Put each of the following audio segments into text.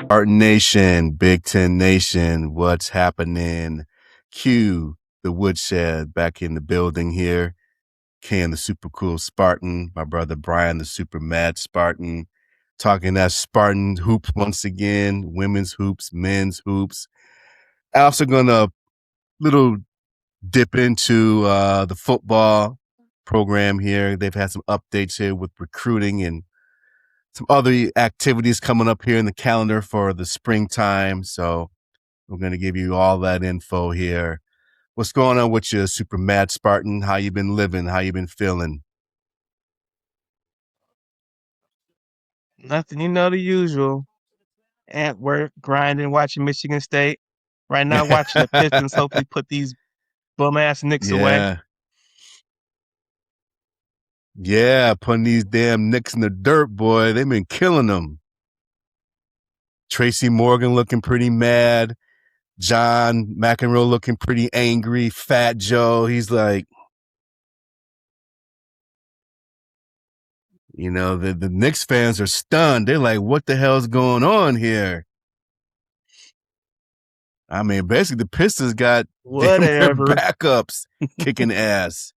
Spartan Nation, Big Ten Nation, what's happening? Q, the Woodshed, back in the building here. Ken, the super cool Spartan, my brother Brian, the super mad Spartan, talking that Spartan hoops once again, women's hoops, men's hoops. Also gonna little dip into the football program here. They've had some updates here with recruiting and some other activities coming up here in the calendar for the springtime. So we're going to give you all that info here. What's going on with you, super mad Spartan? How you been living? How you been feeling? Nothing, the usual. At work, grinding, watching Michigan State. Right now, watching the Pistons hopefully put these bum ass Knicks away. Yeah, putting these damn Knicks in the dirt, boy. They've been killing them. Tracy Morgan looking pretty mad. John McEnroe looking pretty angry. Fat Joe, he's like, the Knicks fans are stunned. They're like, what the hell's going on here? I mean, basically, the Pistons got their backups kicking ass.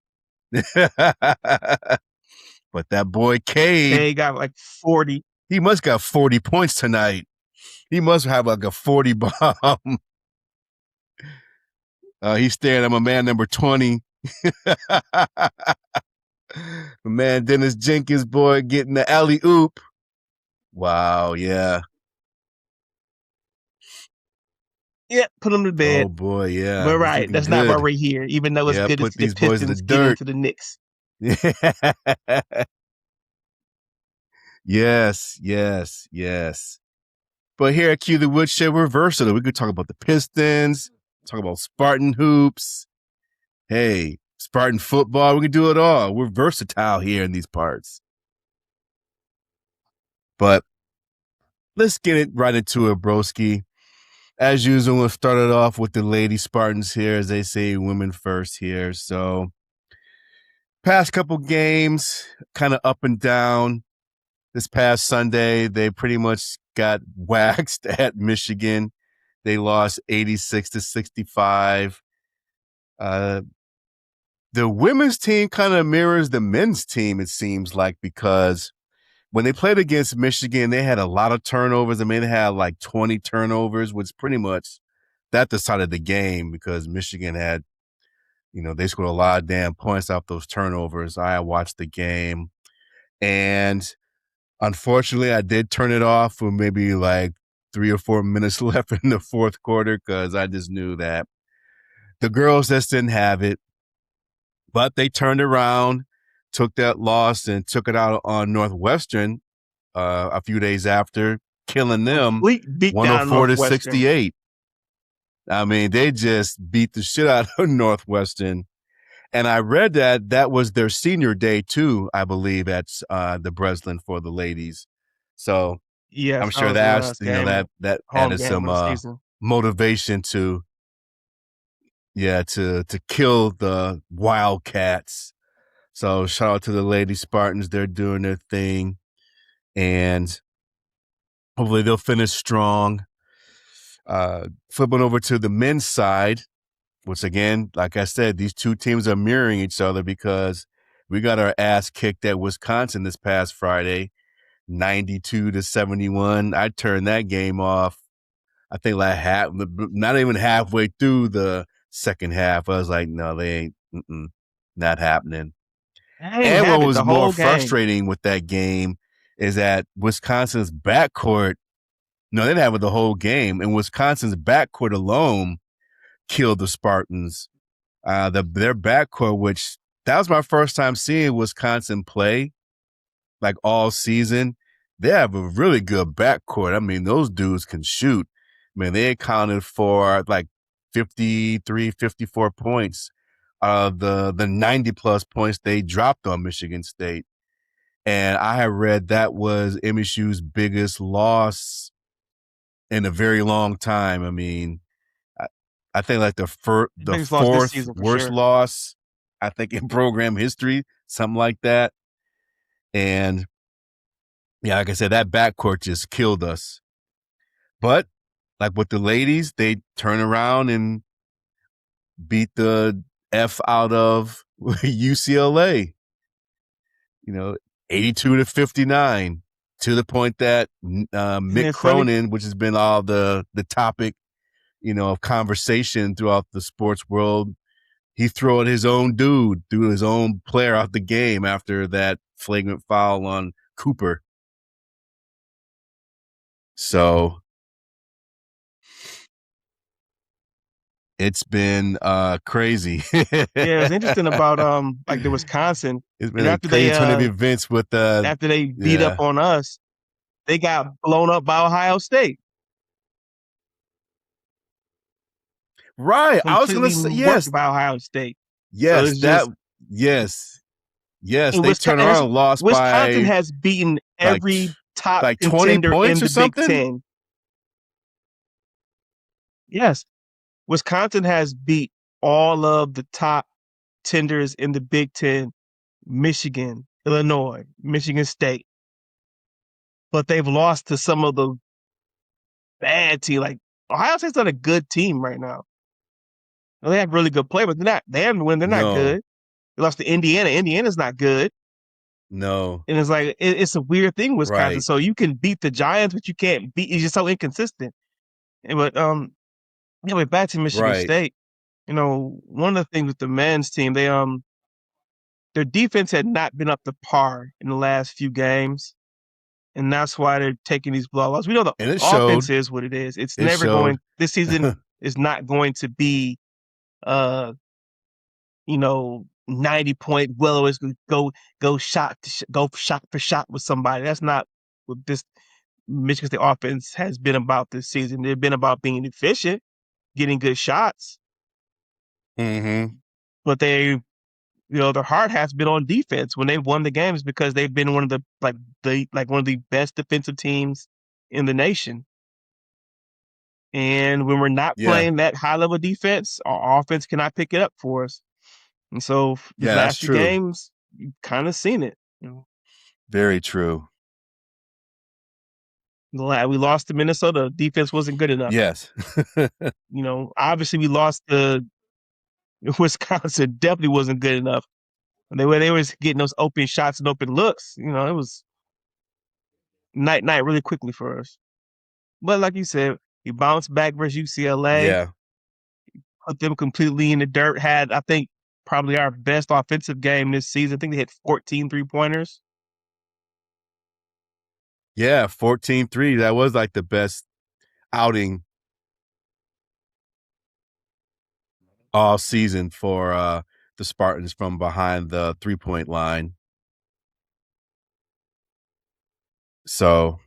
But that boy Cade got like 40. He must got 40 points tonight. He must have like a 40 bomb. He's staring at my man number 20. My man Dennis Jenkins, boy, getting the alley-oop. Wow, yeah. Yeah, put him to bed. Oh, boy, yeah. But right, that's not why we're here, even though it's good to see the Pistons get into the Knicks. Yes. But here at Q the Woodshed, we're versatile. We could talk about the Pistons, talk about Spartan hoops. Hey, Spartan football, we can do it all. We're versatile here in these parts. But let's get it right into it, broski. As usual, we'll start it off with the Lady Spartans here, as they say, women first here. So, past couple games, kind of up and down. This past Sunday, they pretty much got waxed at Michigan. They lost 86-65. The women's team kind of mirrors the men's team, it seems like, because when they played against Michigan, they had a lot of turnovers. I mean, they had like 20 turnovers, which pretty much that decided the game because Michigan had, they scored a lot of damn points off those turnovers. I watched the game, and unfortunately, I did turn it off with maybe like 3 or 4 minutes left in the fourth quarter because I just knew that the girls just didn't have it. But they turned around, took that loss, and took it out on Northwestern a few days after, killing them 104-68. I mean, they just beat the shit out of Northwestern. And I read that was their senior day, too, I believe, at the Breslin for the ladies. So yes, I'm sure that added some motivation to kill the Wildcats. So shout out to the Lady Spartans. They're doing their thing. And hopefully they'll finish strong. Flipping over to the men's side, which again, like I said, these two teams are mirroring each other because we got our ass kicked at Wisconsin this past Friday, 92-71. I turned that game off, I think like not even halfway through the second half. I was like, no, they ain't not happening. And what was more frustrating with that game is that Wisconsin's backcourt, no, they didn't have it the whole game, and Wisconsin's backcourt alone killed the Spartans. Their backcourt, which that was my first time seeing Wisconsin play like all season. They have a really good backcourt. I mean, those dudes can shoot. I mean, they accounted for like 53, 54 points of the 90-plus points they dropped on Michigan State. And I have read that was MSU's biggest loss in a very long time. I mean, I think like the fourth worst loss I think, in program history, something like that. And yeah, like I said, that backcourt just killed us. But like with the ladies, they turn around and beat the F out of UCLA, 82-59, to the point that Isn't Mick it funny? Cronin, which has been all the topic, of conversation throughout the sports world, he threw his own dude, threw his own player out the game after that flagrant foul on Cooper. So it's been crazy. Yeah, it was interesting about like the Wisconsin. It's You been know, a crazy turn of events with after they beat up yeah. on us, they got blown up by Ohio State. Right. I was gonna Completely say worked yes. by Ohio State. So Yes, it's just yes. Yes, and they turned around and lost Wisconsin by has beaten like every top 20 contender points in or the Big something. Ten. Yes, Wisconsin has beat all of the top tenders in the Big Ten, Michigan, Illinois, Michigan State, but they've lost to some of the bad teams. Like Ohio State's not a good team right now. They have really good players, but they're not. They haven't won. They're not No, good. They lost to Indiana. Indiana's not good, no, and it's like it's a weird thing, Wisconsin. right. So you can beat the Giants, but you can't beat. It's just so inconsistent. But anyway, back to Michigan Right. State. One of the things with the men's team, their defense had not been up to par in the last few games, and that's why they're taking these blowouts. We know the And it offense showed. is what it is. It's It never showed. going. This season is not going to be, uh, 90-point. Well, always go go shot for shot with somebody. That's not what this Michigan State offense has been about this season. They've been about being efficient, getting good shots, Mm-hmm. but their heart has been on defense when they've won the games because they've been one of one of the best defensive teams in the nation. And when we're not Yeah. playing that high level defense, our offense cannot pick it up for us. And so these Yeah, that's last few true. games, you've kind of seen it. Very true. We lost to Minnesota. Defense wasn't good enough. Yes. Obviously we lost to Wisconsin. Definitely wasn't good enough. And they was getting those open shots and open looks. It was night really quickly for us. But like you said, we bounced back versus UCLA, Yeah. put them completely in the dirt. Had, I think, probably our best offensive game this season. I think they hit 14 3-pointers. Yeah, 14-3. That was like the best outing all season for the Spartans from behind the 3-point line. So,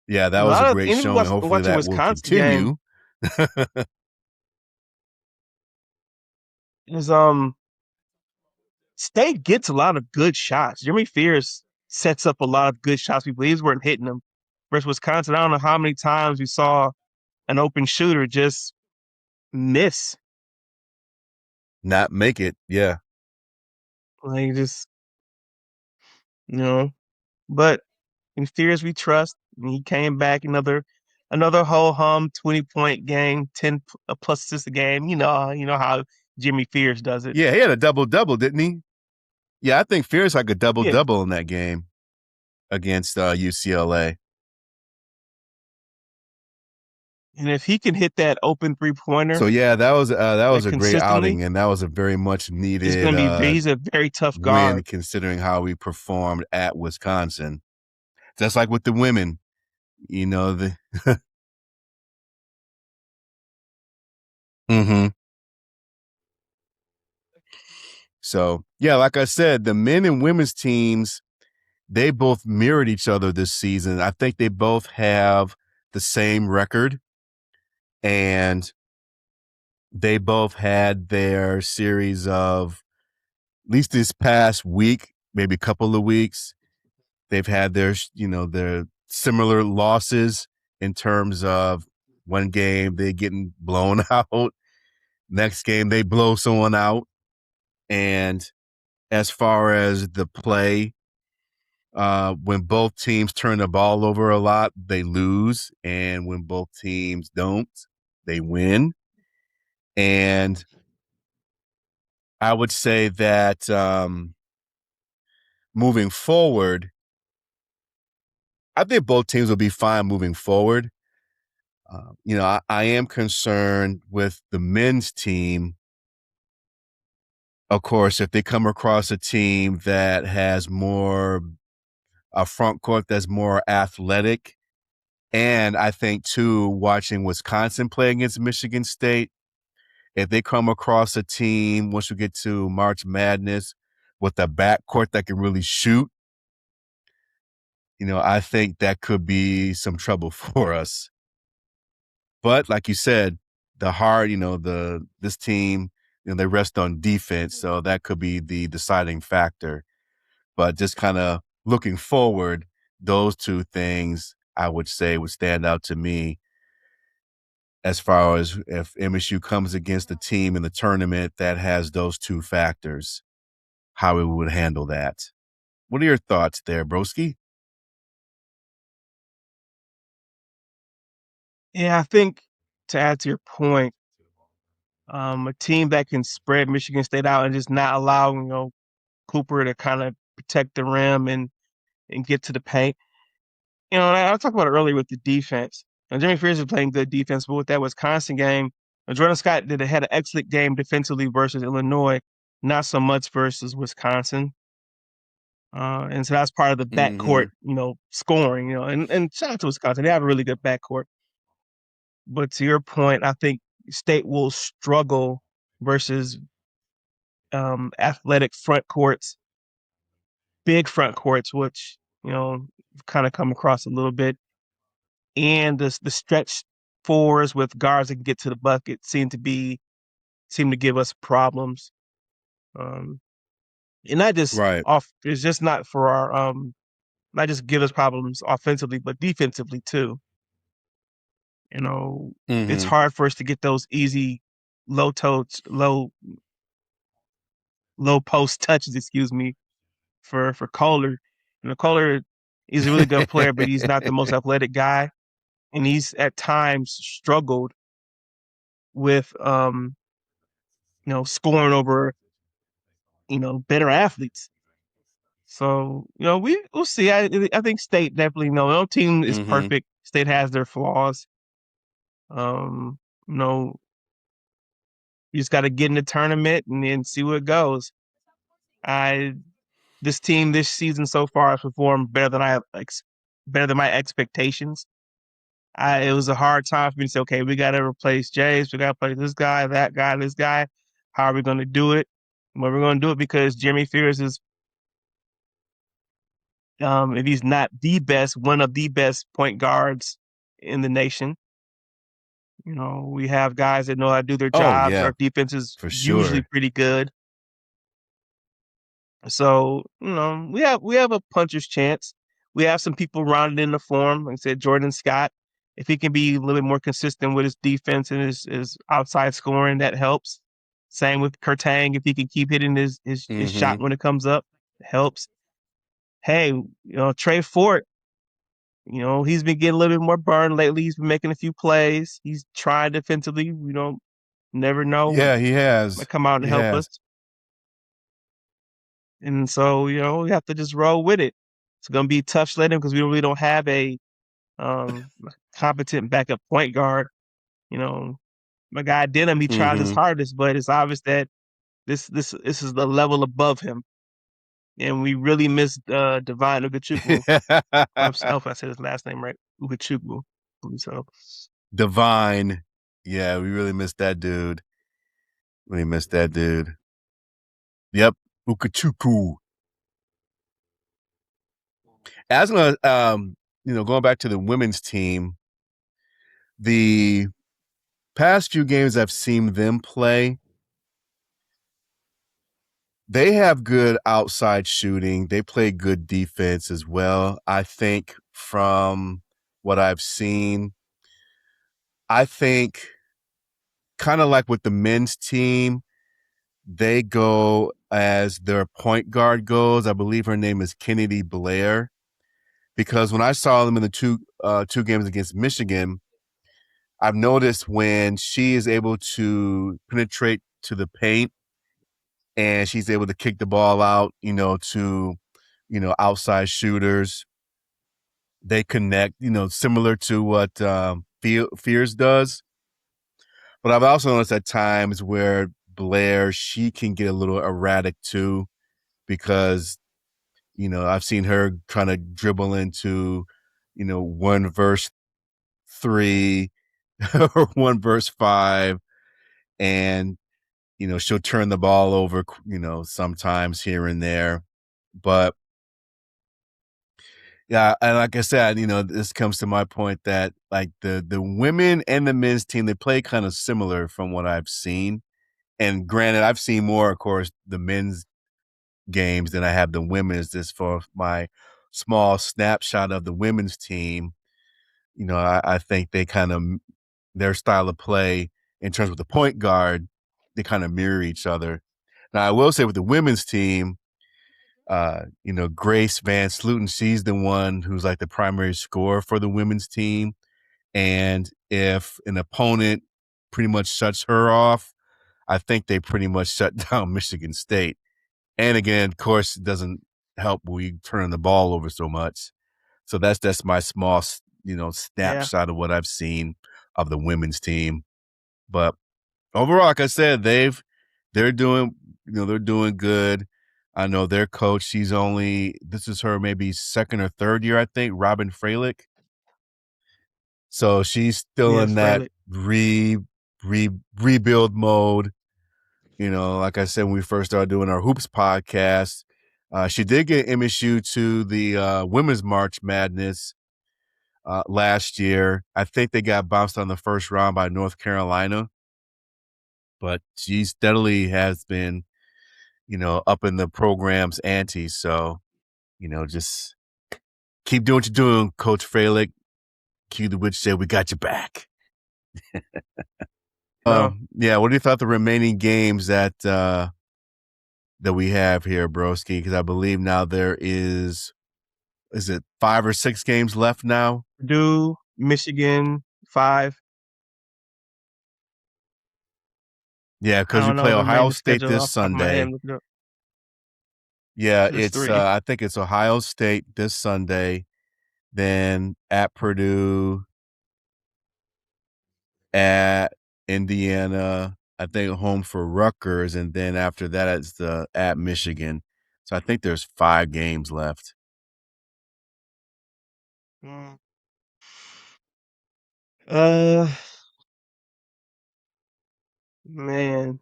yeah, that A was a lot of great anybody showing. Hopefully watching that will Wisconsin game continue. is State gets a lot of good shots. Jeremy Fears sets up a lot of good shots. We believe weren't hitting them. Versus Wisconsin, I don't know how many times we saw an open shooter just miss. Not make it. Yeah. Like just But in Fears we trust. And he came back another whole hum 20-point game, 10 plus assists a game. You know how Jimmy Fears does it. Yeah, he had a double-double, didn't he? Yeah, I think Fierce like a Yeah. double-double in that game against UCLA. And if he can hit that open 3-pointer So yeah, that was like a great consistently, outing, and that was a very much he's needed gonna be he's a very tough win guard. considering how we performed at Wisconsin. Just like with the women, the mm-hmm. So yeah, like I said, the men and women's teams, they both mirrored each other this season. I think they both have the same record, and they both had their series of, at least this past week, maybe a couple of weeks, they've had their similar losses in terms of one game they getting blown out, next game they blow someone out, and as far as the play. When both teams turn the ball over a lot, they lose, and when both teams don't, they win. And I would say that moving forward, I think both teams will be fine moving forward. I am concerned with the men's team. Of course, if they come across a team that has more a front court that's more athletic, and I think too, watching Wisconsin play against Michigan State, if they come across a team once we get to March Madness with a backcourt that can really shoot, I think that could be some trouble for us. But like you said, this team, they rest on defense, so that could be the deciding factor. But just kind of looking forward, those two things I would say would stand out to me as far as if MSU comes against a team in the tournament that has those two factors, how we would handle that. What are your thoughts there, Broski? Yeah, I think to add to your point, a team that can spread Michigan State out and just not allow, Cooper to kind of protect the rim and get to the paint. And I talked about it earlier with the defense. And Jimmy Fears is playing good defense, but with that Wisconsin game, Jordan Scott had an excellent game defensively versus Illinois, not so much versus Wisconsin. And so that's part of the backcourt, Mhm. scoring, and shout out to Wisconsin. They have a really good backcourt. But to your point, I think State will struggle versus athletic front courts, big front courts, which, kind of come across a little bit. And the stretch fours with guards that can get to the bucket seem to give us problems. Um, and not just Right. off it's just not for our not just give us problems offensively, but defensively too. You know, it's Mhm. hard for us to get those easy low toes, low post touches, excuse me, for Kohler. Kohler is a really good player, but he's not the most athletic guy. And he's at times struggled with scoring over, better athletes. So, we'll see. I think State definitely no team is Mhm. perfect. State has their flaws. Um, you know, you just gotta get in the tournament and then see where it goes. I This team this season so far has performed better than my expectations. It was a hard time for me to say, okay, we gotta replace James, we gotta play this guy, that guy, this guy. How are we gonna do it? Well, we're gonna do it because Jimmy Fears is if he's not the best, one of the best point guards in the nation. We have guys that know how to do their Oh, jobs. yeah, Our defense is for usually sure. pretty good. So, we have a puncher's chance. We have some people rounded in the form. Like I said, Jordan Scott. If he can be a little bit more consistent with his defense and his outside scoring, that helps. Same with Kurtang. If he can keep hitting his shot Mhm. when it comes up, it helps. Hey, Trey Fort, he's been getting a little bit more burn lately. He's been making a few plays. He's trying defensively. We don't never know what Yeah, he might has. come out and He help has. us. And so, we have to just roll with it. It's gonna be tough sledding because we really don't have a um competent backup point guard. You know, my guy Denham, he tries his Mhm. hardest, but it's obvious that this is the level above him. And we really miss Divine Ugachukwu. I hope I said his last name right. Ugachukwu. So Divine. Yeah, we really missed that dude. We missed that dude. Yep. Ukachuku. As gonna going back to the women's team, the past few games I've seen them play, they have good outside shooting. They play good defense as well. I think from what I've seen, I think kind of like with the men's team, they go as their point guard goes. I believe her name is Kennedy Blair. Because when I saw them in the two games against Michigan, I've noticed when she is able to penetrate to the paint and she's able to kick the ball out, to outside shooters, they connect, similar to what Fears does. But I've also noticed at times where Blair, she can get a little erratic too, because I've seen her trying to dribble into, 1 verse 3 or 1 verse 5, and she'll turn the ball over, sometimes here and there. But yeah, and like I said, this comes to my point that like the women and the men's team, they play kind of similar from what I've seen. And granted, I've seen more, of course, the men's games than I have the women's. Just for my small snapshot of the women's team, I think they kind of their style of play in terms of the point guard, they kind of mirror each other. Now, I will say with the women's team, Grace Van Sluten, she's the one who's like the primary scorer for the women's team. And if an opponent pretty much shuts her off, I think they pretty much shut down Michigan State. And again, of course, it doesn't help we turn the ball over so much. So that's my small, Yeah. snapshot of what I've seen of the women's team. But overall, like I said, they're doing, they're doing good. I know their coach, this is her maybe second or third year, I think, Robin Freilich. So she's still Yes, in that Fralick. rebuild mode. Like I said, when we first started doing our hoops podcast, she did get MSU to the women's March Madness last year. I think they got bounced on the first round by North Carolina, but she steadily has been, up in the program's ante. So, just keep doing what you're doing, Coach Freilich. Cue the witch said, "We got your back." No, Yeah. What do you thought the remaining games that we have here, broski? Because I believe now there is it 5 or 6 games left now? Purdue, Michigan, 5. Yeah, I because we don't know play the Ohio remaining State schedule this off the top of my head. Sunday. Look it up. Yeah, There's it's 3. I think it's Ohio State this Sunday, then at Purdue, at Indiana, I think home for Rutgers, and then after that it's the at Michigan. So I think there's 5 games left. Mm. Uh, man,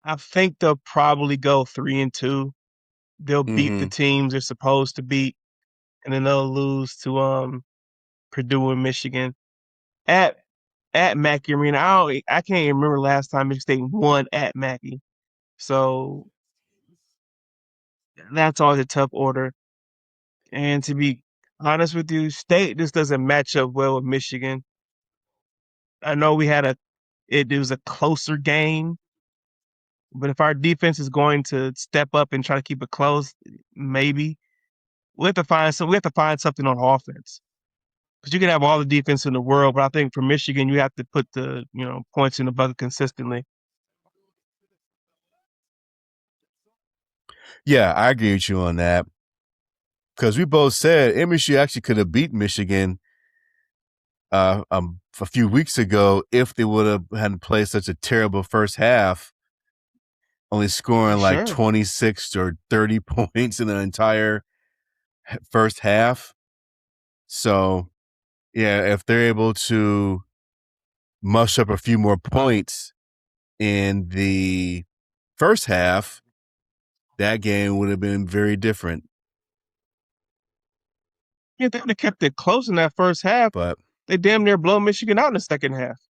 I think they'll probably go 3-2. They'll beat the Mhm. teams they're supposed to beat, and then they'll lose to Purdue and Michigan at Mackey Arena. I can't even remember last time Michigan State won at Mackey. So that's always a tough order. And to be honest with you, State just doesn't match up well with Michigan. I know it was a closer game, but if our defense is going to step up and try to keep it close, maybe we have to find something on offense. Because you can have all the defense in the world, but I think for Michigan, you have to put the points in the bucket consistently. Yeah, I agree with you on that. Because we both said MSU actually could have beat Michigan a few weeks ago if they would have hadn't played such a terrible first half, only For scoring like sure. 26 or 30 points in the entire first half. So, yeah, if they're able to mush up a few more points in the first half, that game would have been very different. Yeah, they would have kept it close in that first half. But They damn near blow Michigan out in the second half.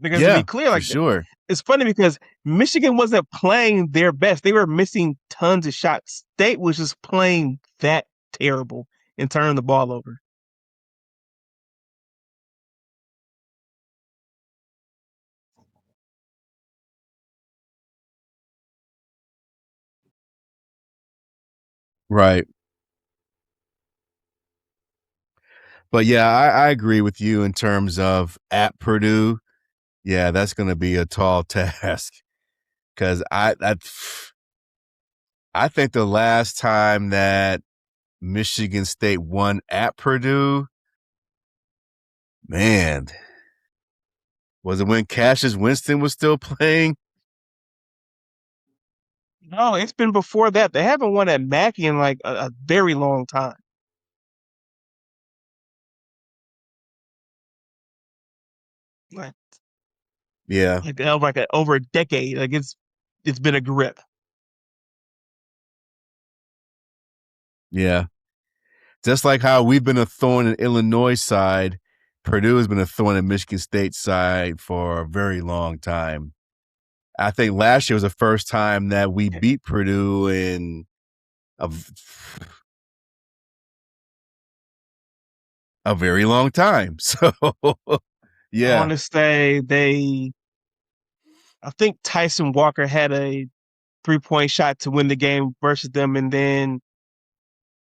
Because to be yeah, clear, for like sure. it's funny because Michigan wasn't playing their best. They were missing tons of shots. State was just playing that terrible and turning the ball over. Right. But yeah, I agree with you in terms of at Purdue. Yeah, that's going to be a tall task because I think the last time that Michigan State won at Purdue, man, was it when Cassius Winston was still playing? No, it's been before that. They haven't won at Mackey in like a very long time. Like Yeah, over a decade. Like it's been a grip. yeah. Just like how we've been a thorn in Illinois side, Purdue has been a thorn in Michigan State side for a very long time. I think last year was the first time that we beat Purdue in a, a very long time. So, I yeah. want to say I think Tyson Walker had a 3-point shot to win the game versus them, and then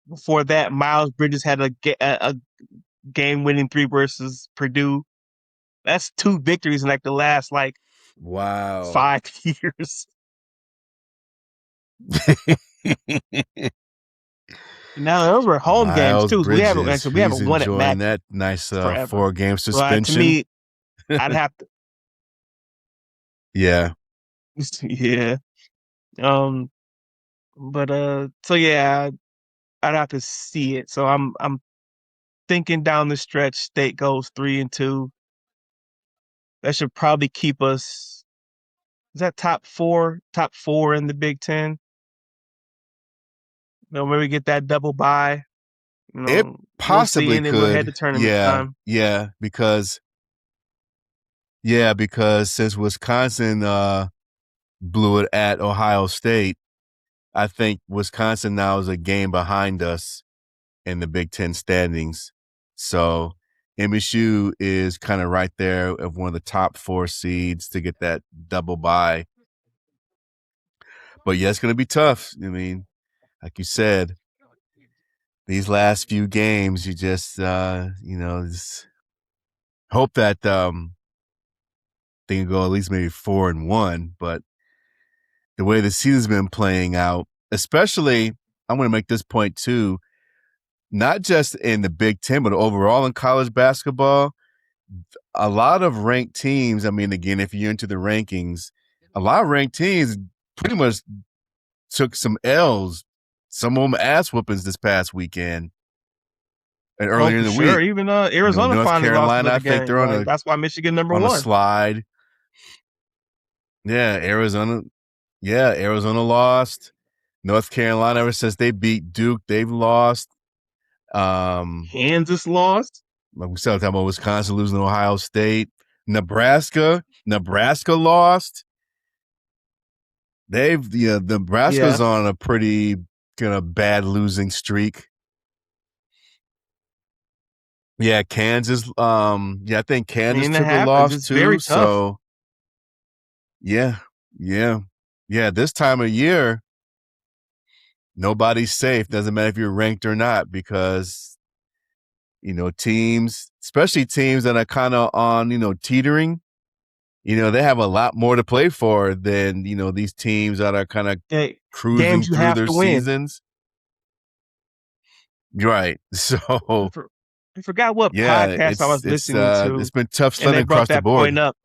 before that, Miles Bridges had a game winning three versus Purdue. That's two victories in like the last like Wow. 5 years. Now those were home games Miles too. So Bridges, we he's haven't won at enjoying Mackey that nice forever. 4-game But to suspension. me, I'd have to, Yeah. yeah. Um, but so yeah, I'd have to see it. So I'm thinking down the stretch, State goes 3-2. That should probably keep us. Is that top four in the Big Ten? Maybe get that double bye. It We'll see, possibly and then we'll head could. to tournament Yeah. time. Because since Wisconsin blew it at Ohio State, I think Wisconsin now is a game behind us in the Big Ten standings. So MSU is kind of right there of one of the top 4 seeds to get that double bye. But yeah, it's going to be tough. I mean, like you said, these last few games, you just, just hope that they can go at least maybe 4-1. But the way the season's been playing out, especially, I'm going to make this point too, not just in the Big Ten, but overall in college basketball, a lot of ranked teams, I mean, again, if you're into the rankings, a lot of ranked teams pretty much took some L's, some of them ass whoopings this past weekend and Oh, earlier in for the sure. week. Even Arizona North finally lost Carolina, another I think game. they're Like that's why Michigan number on a one. slide. Yeah, Arizona. Yeah, Arizona lost. North Carolina, ever since they beat Duke, they've lost. Kansas lost. Like we started talking about Wisconsin losing to Ohio State. Nebraska lost. Nebraska's Yeah, on a pretty kind of bad losing streak. Yeah, Kansas. I think I Kansas mean it took a happens. loss It's very too. tough. So yeah, yeah, yeah. This time of year, nobody's safe. Doesn't matter if you're ranked or not, because teams, especially teams that are kind of on teetering. They have a lot more to play for than these teams that are kind of Hey, cruising games you through have their to win. seasons. Right. I, So for, I forgot what yeah, podcast I it's was it's listening uh to, it's been tough and they sledding brought across the that board. point up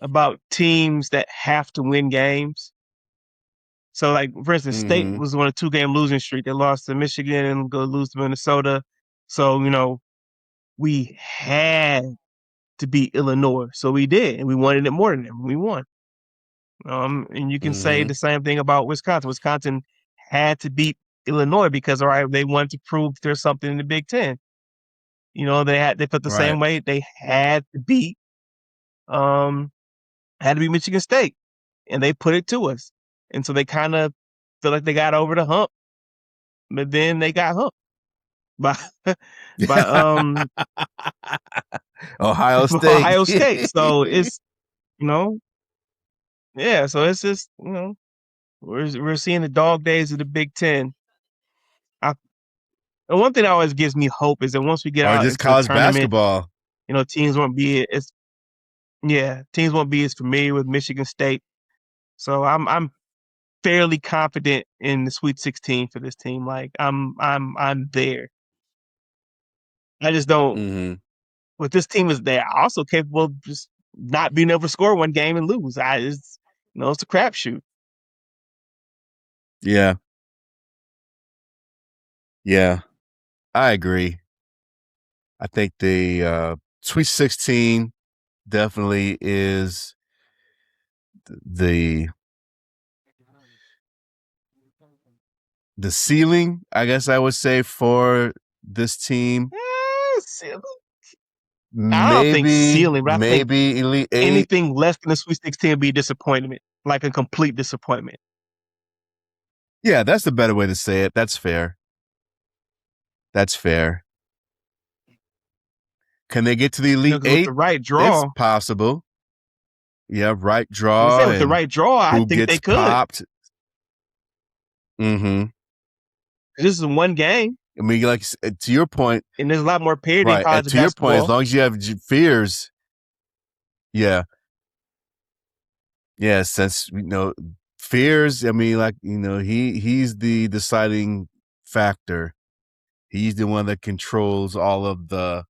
about teams that have to win games. So, like for instance, State Mm-hmm. was on a 2-game losing streak. They lost to Michigan and go lose to Minnesota. So we had to beat Illinois, so we did, and we wanted it more than them. We won. And you can say Mm-hmm. the same thing about Wisconsin. Wisconsin had to beat Illinois because all right, they wanted to prove there's something in the Big Ten. They put the Right. same way they um had to beat Michigan State, and they put it to us, and so they kind of feel like they got over the hump, but then they got humped by by Ohio State. Ohio State. So it's you know yeah, so it's just We're seeing the dog days of the Big Ten. I, and one thing that always gives me hope is that once we get Or out just into the college tournament, basketball. teams won't be as teams won't be as familiar with Michigan State. So I'm fairly confident in the Sweet 16 for this team. Like I'm there. I just don't. Hmm. With this team is they're also capable of just not being able to score one game and lose. It's a crapshoot. Yeah. Yeah. I agree. I think the Sweet 16 definitely is the the ceiling, I guess I would say, for this team. Ceiling. I don't think Maybe, ceiling, but I think maybe Elite Eight. anything less than the Sweet 16 would be a disappointment, like a complete disappointment. Yeah, that's the better way to say it. That's fair. That's fair. Can they get to the Elite Because with the Eight? right It's draw, possible. Yeah, right I say draw with the and right draw, I who think gets they could. popped. Mm-hmm. This is one game, I mean, like to your point, and there's a lot more parity in right? And college to your point, as basketball. long as you have fears, yeah, yeah. Since fears. I mean, like he's the deciding factor. He's the one that controls all the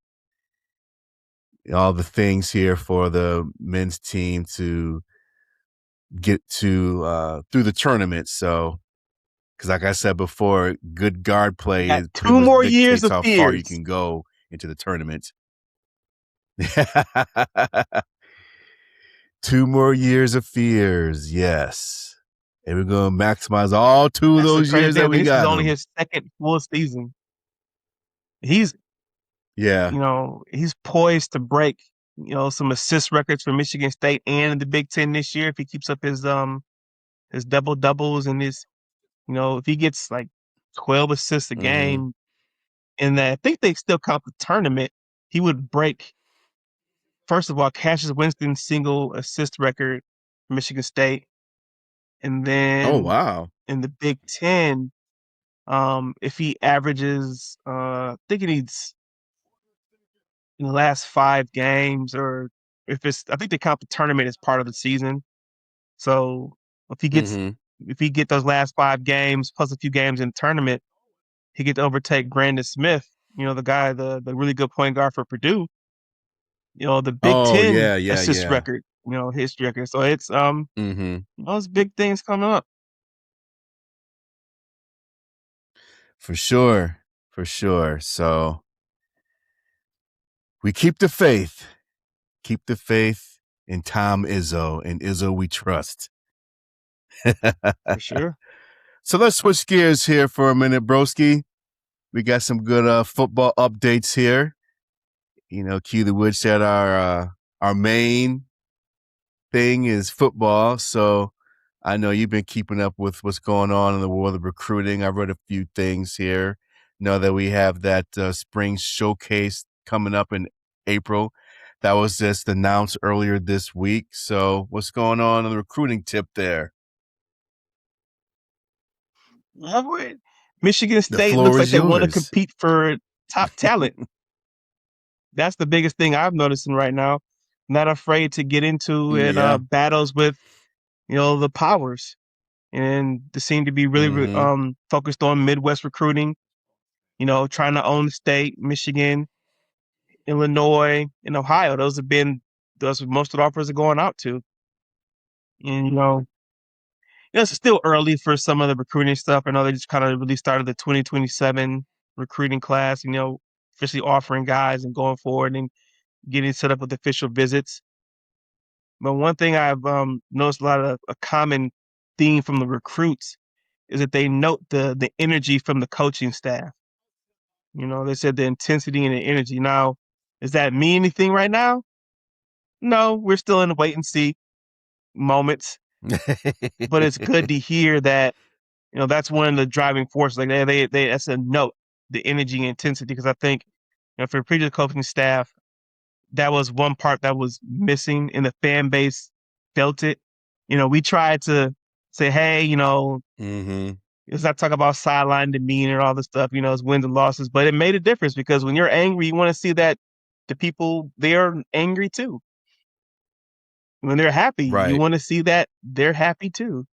things here for the men's team to get to through the tournament. So, because like I said before, good guard play Got is pretty two much more years dictates of how far you fears. can go into the tournament. 2 more years of fears, yes. And we're gonna maximize all two of That's the those crazy years thing. I that mean, we this is got only them. his second full season. He's Yeah. he's poised to break some assist records for Michigan State and the Big Ten this year if he keeps up his double doubles and if he gets like 12 assists a Mm-hmm. game. And I think they still count the tournament. He would break, first of all, Cassius Winston's single assist record for Michigan State. And Oh then wow. in the Big Ten, if he averages, I think he needs in the last 5 games, or I think they count the tournament as part of the season. So if he gets, Mm-hmm. if he get those last 5 games plus a few games in the tournament, he get to overtake Brandon Smith, the guy, the really good point guard for Purdue, the Big Oh Ten yeah, yeah, assist yeah. record, history record. So it's Mm-hmm. those big things coming up. For sure. For sure. So we keep the faith. Keep the faith in Tom Izzo. And Izzo we trust. For sure. So let's switch gears here for a minute, broski. We got some good football updates here. Cue the woods that our main thing is football. So I know you've been keeping up with what's going on in the world of recruiting. I've read a few things here. Know that we have that spring showcase coming up in April. That was just announced earlier this week. So what's going on the recruiting tip there? Michigan The State looks floor like is they want to yours. compete for top talent. That's the biggest thing I'm noticing right now. Not afraid to get into it, Yeah. battles with the powers, and they seem to be really Mm-hmm. focused on Midwest recruiting. Trying to own the state, Michigan, Illinois, and Ohio. Those most of the offers are going out to. And it's still early for some of the recruiting stuff. I know they just kind of really started the 2027 recruiting class. Officially offering guys and going forward and getting set up with official visits. But one thing I've noticed a common theme from the recruits is that they note the energy from the coaching staff. They said the intensity and the energy. Now, does that mean anything right now? No, we're still in the wait and see moments. But it's good to hear that that's one of the driving forces. Like they that's a note, the energy and intensity. Because I think for the previous coaching staff, that was one part that was missing, and the fan base felt it. We tried to say, hey, Mm-hmm. let's not talk about sideline demeanor, all this stuff, it's wins and losses. But it made a difference because when you're angry, you want to see that the people they're angry too. When they're happy, you Right. want to see that they're happy too.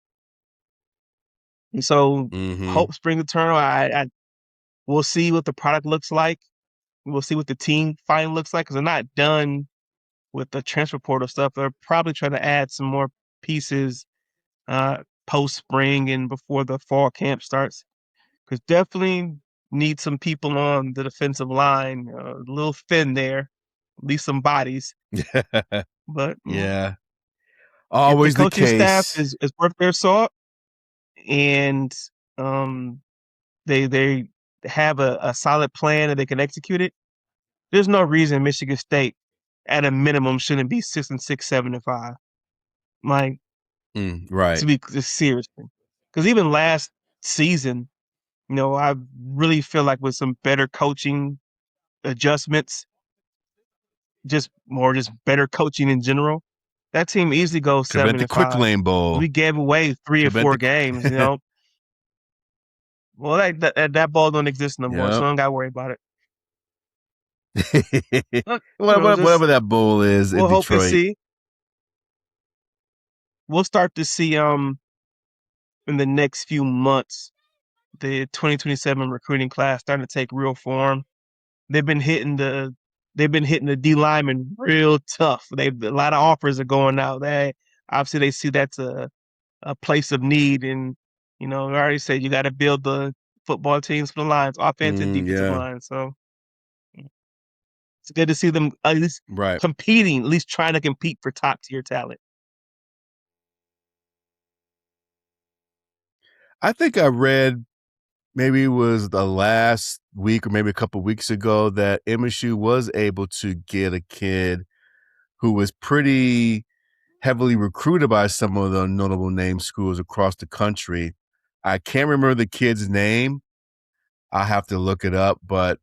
And so Mm-hmm. hope springs eternal. I we'll see what the product looks like. We'll see what the team finally looks like because they're not done with the transfer portal stuff. They're probably trying to add some more pieces post spring and before the fall camp starts. Because definitely need some people on the defensive line, a little thin there, at least some bodies. But Yeah. if the Always the coaching staff case. is worth their salt and um, they have a solid plan and they can execute it, there's no reason Michigan State at a minimum shouldn't be 6-6, 7-5. Like to Right. be just seriously, because even last season, I really feel like with some better coaching adjustments, just better coaching in general, that team easily goes Prevent seven the and quick five. lane bowl. We gave away three or Prevent four the. games. Well, that ball don't exist no more, so Yep. I don't got to worry about it. Look, Whatever just that bowl is in we'll hope and Detroit. see. We'll start to see in the next few months the 2027 recruiting class starting to take real form. They've been hitting the they've been hitting the D linemen real tough. A lot of offers are going out. They obviously they see that's a place of need, and I already said you got to build the football teams for the lines, offensive, defensive Yeah. line. So it's good to see them at least Right. competing, at least trying to compete for top tier talent. I think I read maybe it was the last week or maybe a couple weeks ago that MSU was able to get a kid who was pretty heavily recruited by some of the notable name schools across the country. I can't remember the kid's name. I'll have to look it up, but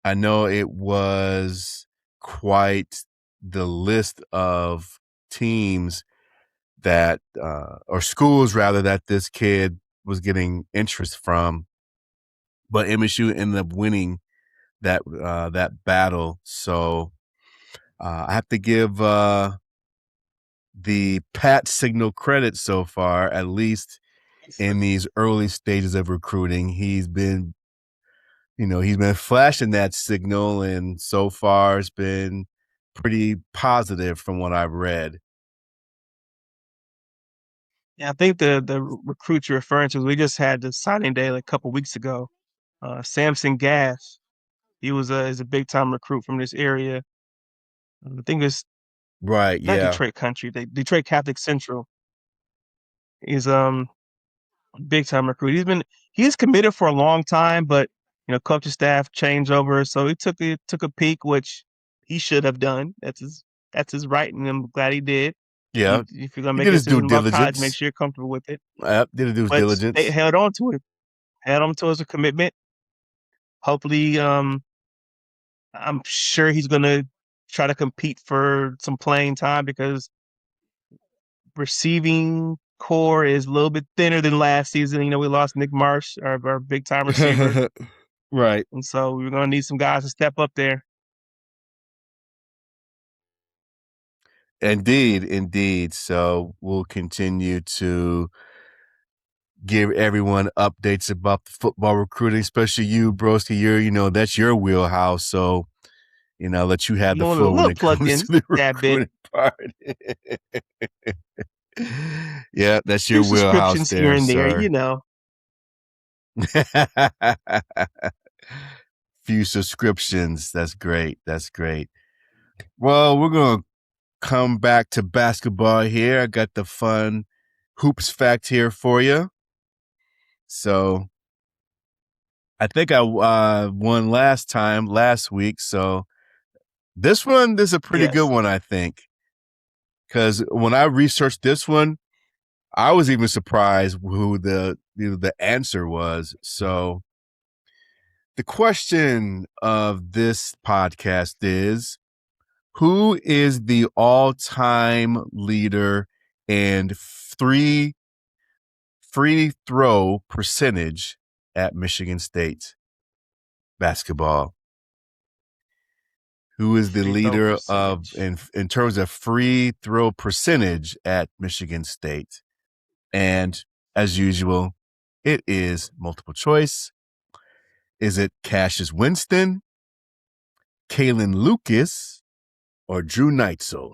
I know it was quite the list of teams that, or schools rather, that this kid was getting interest from. But MSU ended up winning that battle. So I have to give the Pat signal credit so far, at least in these early stages of recruiting. He's been flashing that signal, and so far it's been pretty positive from what I've read. Yeah, I think the recruit you're referring to, we just had the signing day like a couple weeks ago. Samson Gass, he is a big time recruit from this area. I think it's Right, not yeah. Detroit country, Detroit Catholic Central. He's big time recruit. He's committed for a long time, but coaching staff changeover, so he took a peek, which he should have done. That's his right, and I'm glad he did. Yeah. If you're gonna He make did a his due decision about college, make diligence. sure you're comfortable with it. Yep, did his due But they diligence. held on to his commitment. Hopefully, I'm sure he's gonna try to compete for some playing time because receiving core is a little bit thinner than last season. We lost Nick Marsh, our big time receiver, Right. and so we're gonna need some guys to step up there. Indeed, indeed. So we'll continue to give everyone updates about the football recruiting, especially you, Broski. That's your wheelhouse. So, I'll let you have I'm the a floor when little it plugged comes in to the that bit. recruiting part. Yeah, that's your Few wheelhouse subscriptions here there, and there, sir. Few subscriptions. That's great. That's great. Well, we're going to come back to basketball here. I got the fun hoops fact here for you. So I think I won last week. So this is a pretty good Yes. one, I think. Because when I researched this one, I was even surprised who the answer was. So the question of this podcast is, who is the all-time leader in three free throw percentage at Michigan State basketball? Who is the Free throw leader of percentage. in terms of free throw percentage at Michigan State? And as usual, it is multiple choice. Is it Cassius Winston, Kalen Lucas, or Drew Neitzel?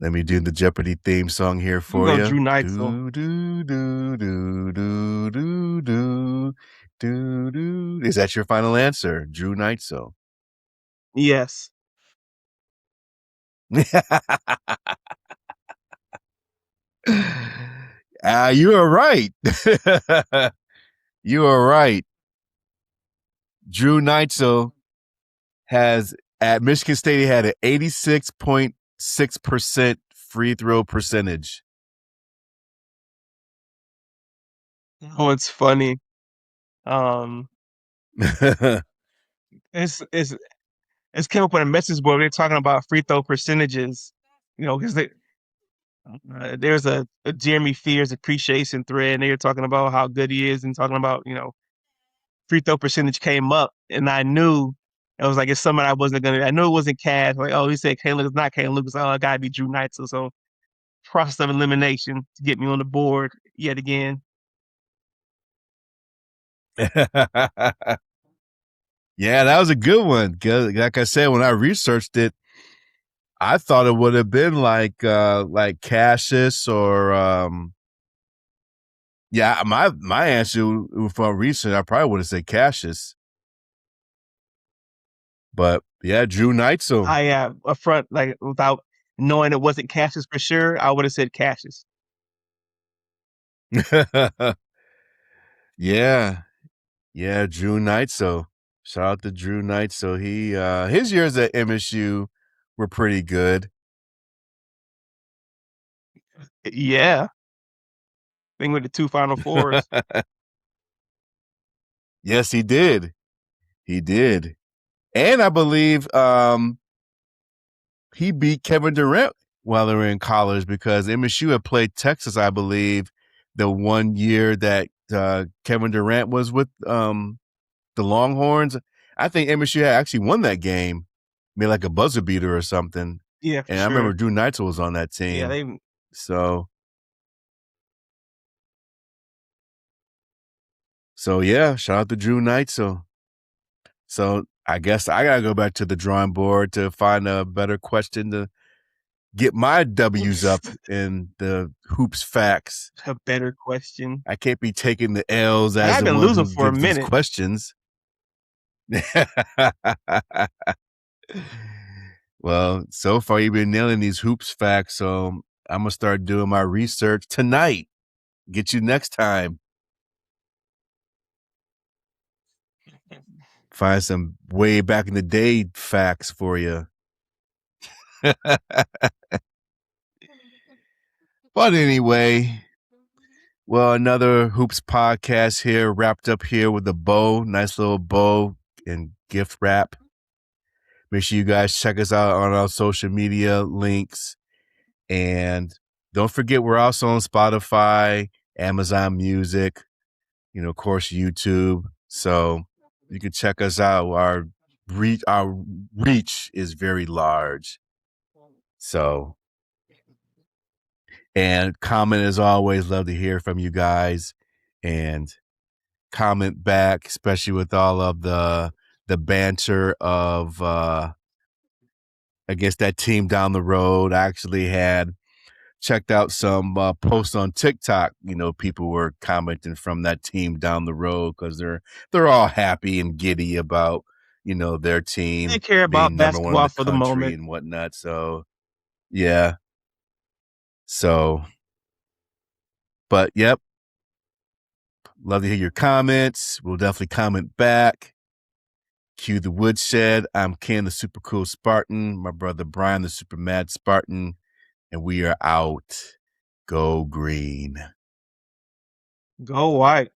Let me do the Jeopardy theme song here I'm for going you. Drew Neitzel. Do do do do do do do do do. Is that your final answer, Drew Neitzel? Yes. You are right. You are right. Drew Neitzel has at Michigan State, he had an 86.6% free throw percentage. Oh, it's funny. It's came up on a message board. They're talking about free throw percentages. Because there's a Jeremy Fears appreciation thread, and they were talking about how good he is, and talking about free throw percentage came up, and I knew it was like it's someone I wasn't gonna. I knew it wasn't Cass. Like, oh, he said Kane Lucas, not Kane Lucas. Oh, it gotta be Drew Neitzel. So process of elimination to get me on the board yet again. Yeah, that was a good one. Like I said, when I researched it, I thought it would have been like Cassius or yeah, my answer for research, I probably would have said Cassius. But yeah, Drew Neitzel. I up front, like without knowing it wasn't Cassius for sure, I would have said Cassius. Yeah. Yeah, Drew Neitzel. Shout out to Drew Neitzel. He his years at MSU were pretty good. Yeah, thing with the two Final Fours. Yes, he did. He did. And I believe he beat Kevin Durant while they were in college because MSU had played Texas, I believe, the one year that Kevin Durant was with the Longhorns. I think MSU had actually won that game, made like a buzzer beater or something. Yeah, for And I remember sure. Drew Neitzel was on that Yeah, team. they. So yeah, shout out to Drew Neitzel. So I guess I gotta go back to the drawing board to find a better question to get my W's up in the hoops facts. A better question. I can't be taking the L's And as I've the been one losing who for a gives these minute. questions. Well, so far you've been nailing these hoops facts, so I'm gonna start doing my research tonight. Get you next time. Find some way back in the day facts for you. But anyway, well, another Hoops podcast here, wrapped up here with a bow, nice little bow and gift wrap. Make sure you guys check us out on our social media links. And don't forget, we're also on Spotify, Amazon Music, of course, YouTube. So you can check us out. Our reach is very large. So, and comment as always. Love to hear from you guys, and comment back, especially with all of the banter of against that team down the road. I actually had checked out some posts on TikTok. People were commenting from that team down the road because they're all happy and giddy about their They team care being about number one in basketball the for the country moment. and whatnot. So yeah. So, but yep. Love to hear your comments. We'll definitely comment back. Cue the woodshed. I'm Ken, the super cool Spartan. My brother Brian, the super mad Spartan. And we are out. Go green. Go white.